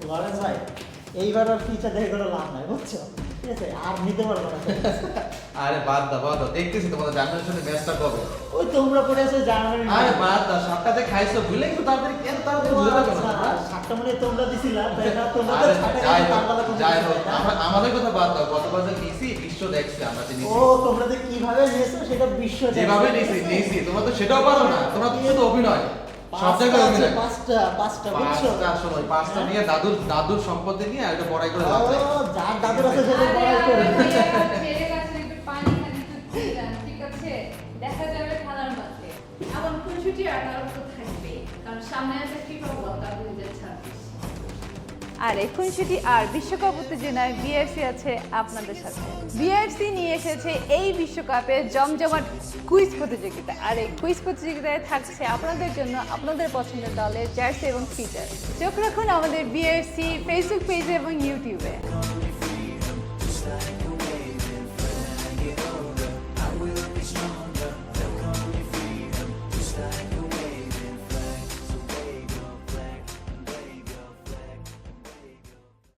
Lawrence ভাই এইবার আর feature দেখে কোনো লাভ নাই বুঝছো, ঠিক আছে? আর নিতে পারবো না। আরে বাদ দাও দেখতেছি তোমাদের জার্মানির সাথে ম্যাচটা কবে। ওই তোমরা পড়ে আছো জার্মানি। আরে বাদ দাও, সাতটাতে খাইছো ভুলে গেছো তাড়াতাড়ি, কেন তাড়াতাড়ি ভুলে যাবে না? সাতটা মানে তোমরা দিছিলা তাই না? তোমরা তো আরে ছাড়ে যাই গেছো, হোক, তার বেলা যাই হোক, তোমরা দিছিলা। আমাদের কথা বাদ দাও, গতবার যে নিছি বিশ্ব দেখছে আমরা যে নিছি, ও তোমরা যে কিভাবে নিয়েছো সেটা বিশ্ব দেখে। যেভাবে নিছি তোমরা তো সেটাও পারো না, তোমরা তো শুধু অভিনয়, সব জায়গায় অভিনয়। পাঁচটা বুঝছো? পাঁচটা সময় পাঁচটা নিয়ে দাদুর সম্পত্তি নিয়ে একটা বড়াই করে লাভ নাই। ও, যার দাদুর আছে সেটা বড়াই করে। ছেড়ে গেছেন একটু পানি খালি একটু খেয়ে যান, ঠিক আছে? দেখা যাবে খেলার মাঠে। আমার খুনসুটি আর কারো তো থাকবে, কারণ সামনে আছে ফিফা ওয়ার্ল্ড কাপ 2026। আর এখন সেটি আর বিশ্বকাপ উত্তেজনায় বিআরসি আছে আপনাদের সাথে। বিআরসি নিয়ে এসেছে এই বিশ্বকাপে জমজমাট কুইজ প্রতিযোগিতা, আর এই কুইজ প্রতিযোগিতায় থাকছে আপনাদের জন্য আপনাদের পছন্দের দলের জার্সি এবং ফিচার। চোখ রাখুন আমাদের বিআরসি ফেসবুক পেজে এবং ইউটিউবে।